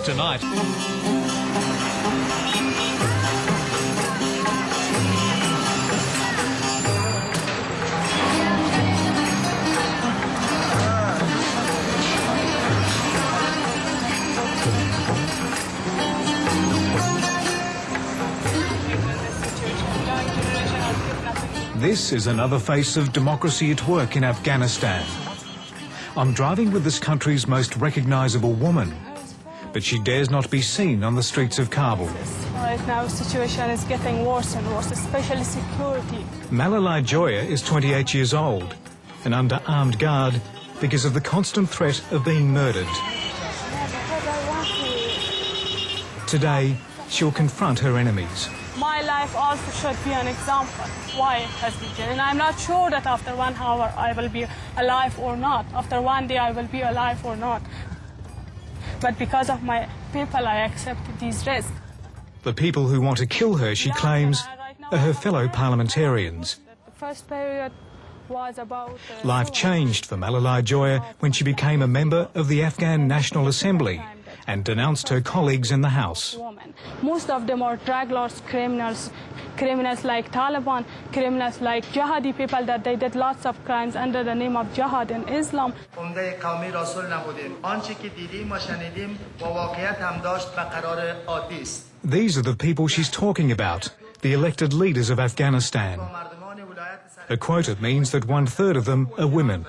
tonight. This is another face of democracy at work in Afghanistan. I'm driving with this country's most recognisable woman, but she dares not be seen on the streets of Kabul. Right now, the situation is getting worse and worse, especially security. Malalai Joya is 28 years old and under armed guard because of the constant threat of being murdered. Today, she'll confront her enemies. My life also should be an example why it has been killed. And I'm not sure that after 1 hour I will be alive or not. After 1 day I will be alive or not. But because of my people, I accepted these risks. The people who want to kill her, she claims, are her fellow parliamentarians. The first period was about... Life changed for Malalai Joya when she became a member of the Afghan National Assembly and denounced her colleagues in the House. Most of them are drug lords, criminals like Taliban, criminals like jihadi people that they did lots of crimes under the name of jihad in Islam. These are the people she's talking about, the elected leaders of Afghanistan. A quota means that 1/3 of them are women.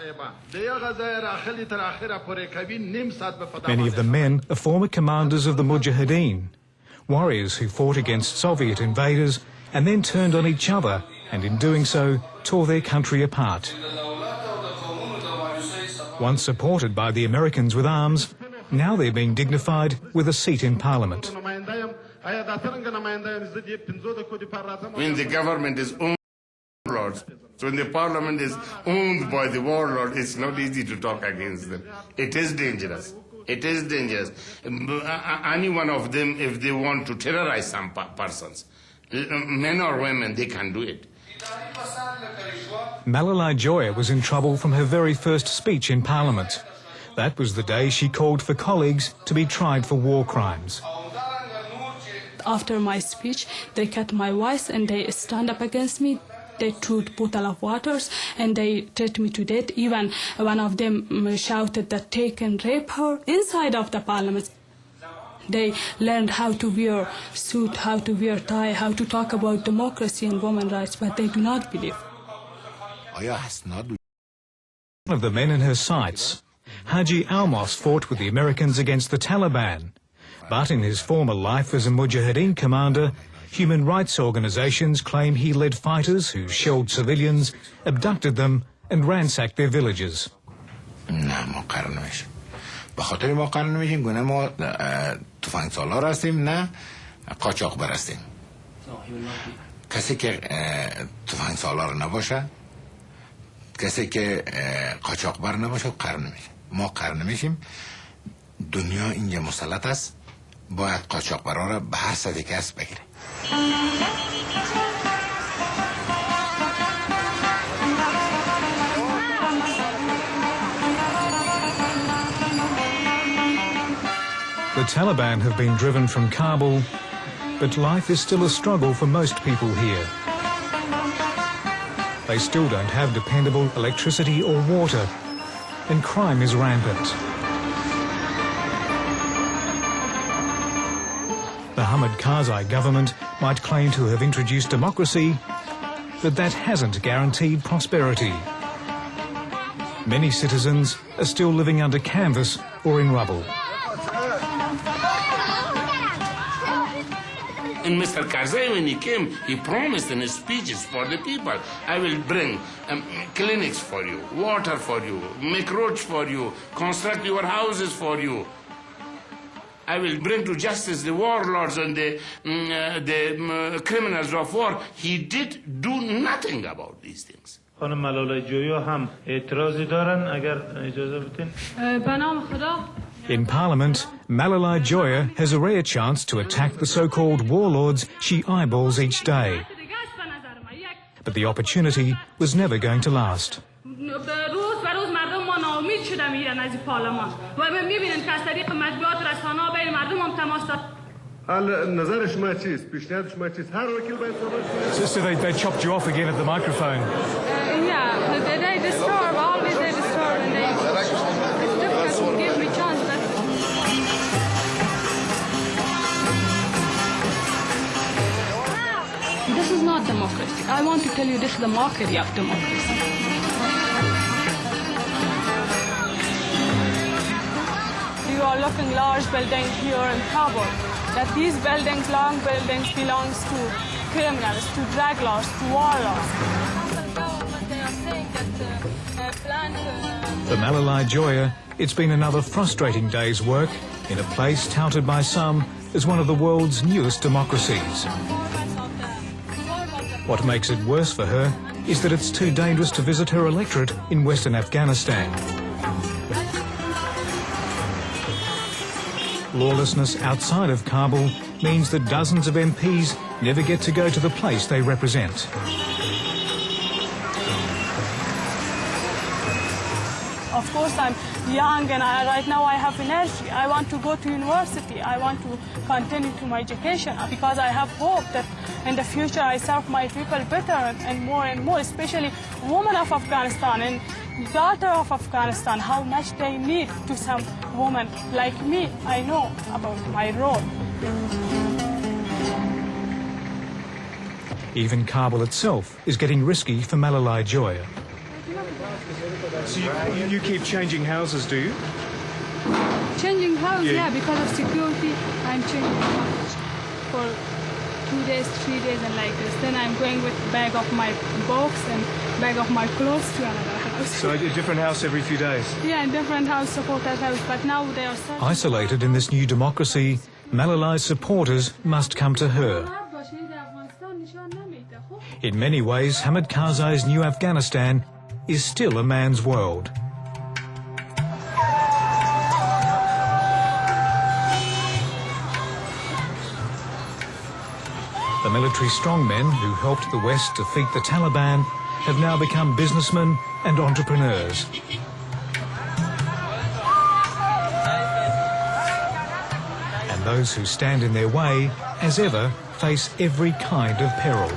Many of the men are former commanders of the Mujahideen, warriors who fought against Soviet invaders and then turned on each other and in doing so tore their country apart. Once supported by the Americans with arms, now they're being dignified with a seat in Parliament. When the government is owned by warlords, when the parliament is owned by the warlord, it's not easy to talk against them. It is dangerous. It is dangerous. Any one of them, if they want to terrorize some persons, men or women, they can do it. Malalai Joya was in trouble from her very first speech in Parliament. That was the day she called for colleagues to be tried for war crimes. After my speech, they cut my voice and they stand up against me. They threw a bottle of water and they threatened me to death. Even one of them shouted that take and rape her inside of the parliament. They learned how to wear suit, how to wear tie, how to talk about democracy and women's rights, but they do not believe. One of the men in her sights, Haji Almos, fought with the Americans against the Taliban. But in his former life as a Mujahideen commander, human rights organisations claim he led fighters who shelled civilians, abducted them and ransacked their villages. به خاطر ما قرار نمیشیم گونه ما تفنگ سالار هستیم نه قاچاقبر هستیم کسی که تفنگ سالار نباشه کسی که قاچاقبر نباشه قرار نمیشه ما قرار نمیشیم دنیا اینجا مسلط است باید قاچاقبرها را به هر سطحی که هست بگیره The Taliban have been driven from Kabul, but life is still a struggle for most people here. They still don't have dependable electricity or water, and crime is rampant. The Hamid Karzai government might claim to have introduced democracy, but that hasn't guaranteed prosperity. Many citizens are still living under canvas or in rubble. And Mr. Karzai, when he came, he promised in his speeches for the people, I will bring clinics for you, water for you, make roads for you, construct your houses for you. I will bring to justice the warlords and the criminals of war. He did do nothing about these things. خانم ملالای جویا هم اعتراضی دارن اگر اجازه بدین به نام خدا In Parliament, Malalai Joya has a rare chance to attack the so-called warlords she eyeballs each day. But the opportunity was never going to last. روز به روز مردم ما ناامید شده میرن از پارلمان و میبینن که از طریق مطبوعات رسانه‌ها بین مردم هم تماس دارن. نظر شما چیست؟ پیشنهاد شما چیست؟ هر وکیل باید صحبت کنه. So they chopped you off again at the microphone. Yeah, they disturb, always they disturb, and it's difficult to give me chance. But this is not democracy. I want to tell you this is the mockery of democracy. You are looking large buildings here in Kabul. That these buildings, long buildings, belongs to criminals, to drug lords, to warlords. For Malalai Joya, it's been another frustrating day's work in a place touted by some as one of the world's newest democracies. What makes it worse for her is that it's too dangerous to visit her electorate in Western Afghanistan. Lawlessness outside of Kabul means that dozens of MPs never get to go to the place they represent. Of course, I'm young and right now I have energy. I want to go to university. I want to continue to my education because I have hope that in the future I serve my people better and more, especially women of Afghanistan and daughter of Afghanistan, how much they need to some women like me. I know about my role. Even Kabul itself is getting risky for Malalai Joya. So you keep changing houses, do you? Changing house, yeah, because of security, I'm changing house for 2 days, 3 days and like this. Then I'm going with bag of my books and bag of my clothes to another house. So a different house every few days? Yeah, different house, supporters house, but now they are Isolated in this new democracy, Malalai's supporters must come to her. In many ways, Hamid Karzai's new Afghanistan is still a man's world. The military strongmen who helped the West defeat the Taliban have now become businessmen and entrepreneurs. And those who stand in their way, as ever, face every kind of peril.